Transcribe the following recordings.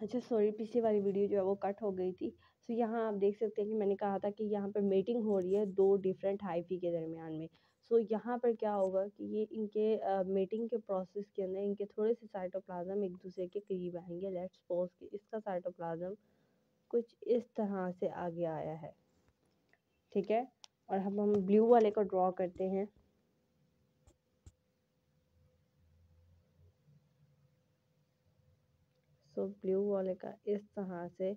अच्छा सॉरी, पिछली वाली वीडियो जो है वो कट हो गई थी। सो यहाँ आप देख सकते हैं कि मैंने कहा था कि यहाँ पर मीटिंग हो रही है दो डिफरेंट हाइफी के दरमियान में। सो यहाँ पर क्या होगा कि ये इनके मीटिंग के प्रोसेस के अंदर इनके थोड़े से साइटोप्लाज्म एक दूसरे के करीब आएंगे। लेट्स सपोज कि इसका साइटोप्लाज्म कुछ इस तरह से आगे आया है, ठीक है। और हम ब्लू वाले को ड्रॉ करते हैं। सो ब्लू वाले का इस तरह से,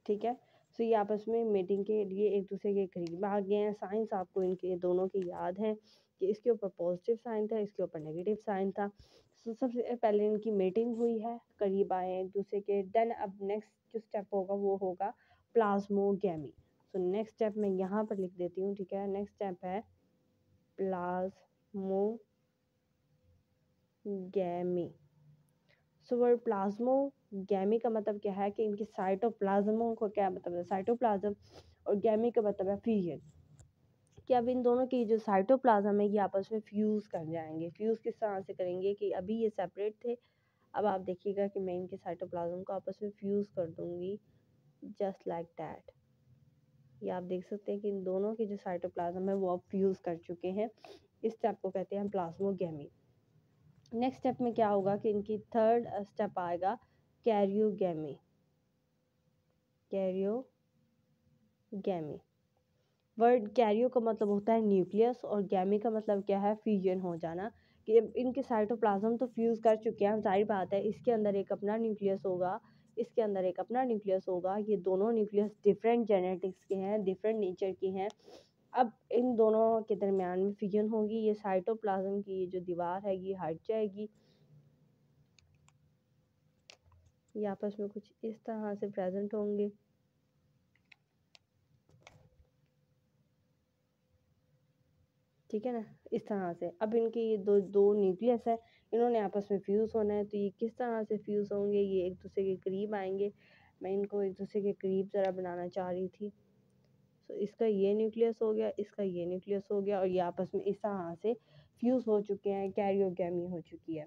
ठीक है। सो ये आपस में मीटिंग के लिए एक दूसरे के करीब आ गए हैं। साइंस आपको इनके दोनों की याद है कि इसके ऊपर पॉजिटिव साइन था, इसके ऊपर नेगेटिव साइन था। सो सबसे पहले इनकी मीटिंग हुई है, करीब आए हैं एक दूसरे के। देन अब नेक्स्ट जो स्टेप होगा वो होगा प्लाज्मोगैमी। सो नेक्स्ट स्टेप मैं यहाँ पर लिख देती हूँ, ठीक है। नेक्स्ट स्टेप है प्लाज्मोगैमी। सो वर्ड प्लाज्मोगैमी का मतलब क्या है कि इनकी साइटोप्लाज्मों को क्या मतलब है, साइटोप्लाज्म, और गैमी का मतलब है फ्यूजन। कि अब इन दोनों की जो साइटोप्लाज्म है ये आपस में फ्यूज कर जाएंगे। फ्यूज किस तरह से करेंगे कि अभी ये सेपरेट थे, अब आप देखिएगा कि मैं इनके साइटोप्लाज्म को आपस में फ्यूज कर दूंगी, जस्ट लाइक दैट। ये आप देख सकते हैं कि इन दोनों की जो साइटोप्लाज्म है वो अब फ्यूज कर चुके हैं। इस स्टेप को कहते हैं प्लाज्मोगैमी। नेक्स्ट स्टेप में क्या होगा कि इनकी थर्ड स्टेप आएगा कैरियोगैमी। कैरियोगैमी, वर्ड कैरियो का मतलब होता है न्यूक्लियस और गैमी का मतलब क्या है, फ्यूजन हो जाना। कि इनके साइटोप्लाज्म तो फ्यूज कर चुके हैं, जाहिर बात है इसके अंदर एक अपना न्यूक्लियस होगा, इसके अंदर एक अपना न्यूक्लियस होगा। ये दोनों न्यूक्लियस डिफरेंट जेनेटिक्स के हैं, डिफरेंट नेचर के हैं। अब इन दोनों के दरमियान में फ्यूजन होगी, ये साइटोप्लाज्म की जो दीवार है ये हट जाएगी। ये आपस में कुछ इस तरह से प्रेजेंट होंगे, ठीक है ना, इस तरह से। अब इनके ये दो दो न्यूक्लियस है, इन्होंने आपस में फ्यूज़ होना है। तो ये किस तरह से फ्यूज़ होंगे, ये एक दूसरे के करीब आएंगे। मैं इनको एक दूसरे के करीब ज़रा बनाना चाह रही थी। तो इसका ये न्यूक्लियस हो गया, इसका ये न्यूक्लियस हो गया, और ये आपस में इस तरह से फ्यूज़ हो चुके हैं, कैरियोगैमी हो चुकी है।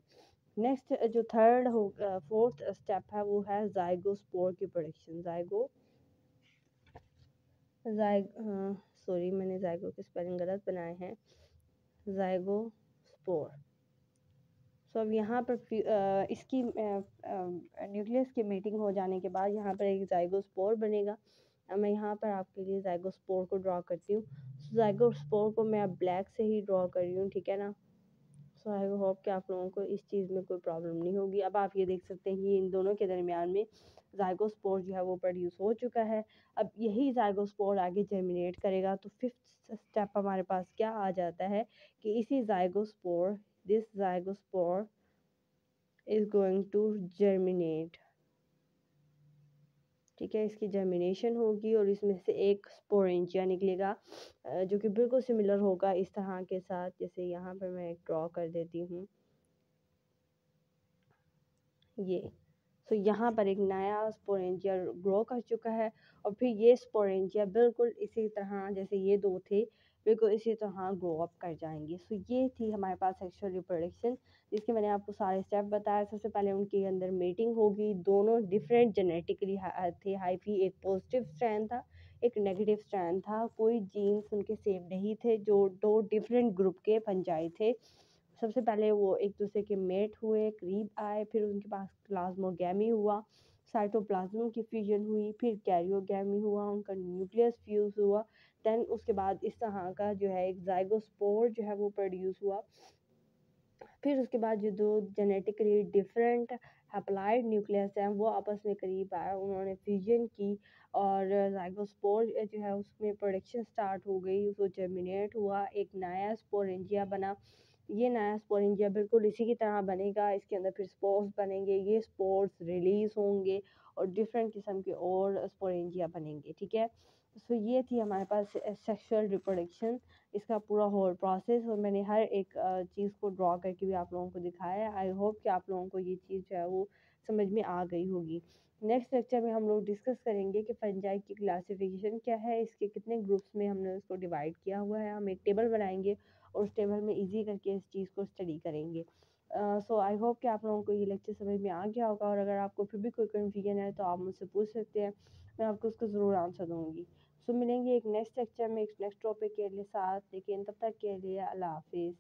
नेक्स्ट जो थर्ड हो फोर्थ स्टेप है वो है जाइगोस्पोर की प्रोडक्शन। सॉरी मैंने जाइगो के स्पेलिंग गलत बनाए हैं, जाइगोस्पोर। सो अब यहाँ पर इसकी न्यूक्लियस की मीटिंग हो जाने के बाद यहाँ पर एक जाइगोस्पोर बनेगा। अब मैं यहाँ पर आपके लिए जाइगोस्पोर को ड्रॉ करती हूँ। जाइगोस्पोर को मैं अब ब्लैक से ही ड्रॉ कर रही हूँ, ठीक है ना। सो आई होप कि आप लोगों को इस चीज़ में कोई प्रॉब्लम नहीं होगी। अब आप ये देख सकते हैं कि इन दोनों के दरमियान में जाइगोस्पोर जो है वो प्रोड्यूस हो चुका है। अब यही जाइगोस्पोर आगे जर्मिनेट करेगा। तो फिफ्थ स्टेप हमारे पास क्या आ जाता है कि इसी zygospore, this zygospore is going to germinate, ठीक है। इसकी जर्मिनेशन होगी और इसमें से एक स्पोरेंजिया निकलेगा, जो कि बिल्कुल सिमिलर होगा इस तरह के साथ। जैसे यहाँ पर मैं एक ड्रॉ कर देती हूँ ये। सो यहाँ पर एक नया स्पोरेंजिया ग्रो कर चुका है, और फिर ये स्पोरेंजिया बिल्कुल इसी तरह जैसे ये दो थे बिल्कुल इसी तरह ग्रो अप कर जाएंगे। सो ये थी हमारे पास सेक्सुअल रिप्रोडक्शन, जिसके मैंने आपको सारे स्टेप बताया। सबसे पहले उनके अंदर मीटिंग होगी, दोनों डिफरेंट जेनेटिकली थे हाइफी। एक पॉजिटिव स्ट्रैंड था, एक नेगेटिव स्ट्रैंड था। कोई जीन्स उनके सेम नहीं थे, जो दो डिफरेंट ग्रुप के फंजाई थे। सबसे पहले वो एक दूसरे के मेट हुए, करीब आए, फिर उनके पास प्लाज्मोगैमी हुआ, साइटोप्लाज्म की फ्यूजन हुई, फिर कैरियोगैमी हुआ, उनका न्यूक्लियस फ्यूज हुआ। देन उसके बाद इस तरह का जो है एक जाइगोस्पोर जो है वो प्रोड्यूस हुआ। फिर उसके बाद जो दो जेनेटिकली डिफरेंट हैप्लॉइड न्यूक्लियस हैं वो आपस में करीब आए, उन्होंने फ्यूजन की, और जाइगोस्पोर जो है उसमें प्रोडक्शन स्टार्ट हो गई, उसको जर्मिनेट हुआ, एक नया स्पोरेंजिया बना। ये नया स्पोरेंजिया बिल्कुल इसी की तरह बनेगा, इसके अंदर फिर स्पोर्स बनेंगे, ये स्पोर्स रिलीज होंगे और डिफरेंट किस्म के और स्पोरेंजिया बनेंगे, ठीक है। सो ये थी हमारे पास सेक्सुअल रिप्रोडक्शन, इसका पूरा होल प्रोसेस, और मैंने हर एक चीज़ को ड्रॉ करके भी आप लोगों को दिखाया है। आई होप कि आप लोगों को ये चीज़ जो है वो समझ में आ गई होगी। नेक्स्ट लेक्चर में हम लोग डिस्कस करेंगे कि फंजाई की क्लासिफिकेशन क्या है, इसके कितने ग्रुप्स में हमने उसको डिवाइड किया हुआ है। हम एक टेबल बनाएंगे और उस टेबल में इजी करके इस चीज़ को स्टडी करेंगे। सो आई होप कि आप लोगों को ये लेक्चर समझ में आ गया होगा, और अगर आपको फिर भी कोई कन्फ्यूजन है तो आप मुझसे पूछ सकते हैं, मैं आपको उसका ज़रूर आंसर दूँगी। सो मिलेंगे एक नेक्स्ट लेक्चर में एक नेक्स्ट टॉपिक के लिए साथ, लेकिन तब तक के लिए अल्लाह हाफिज़।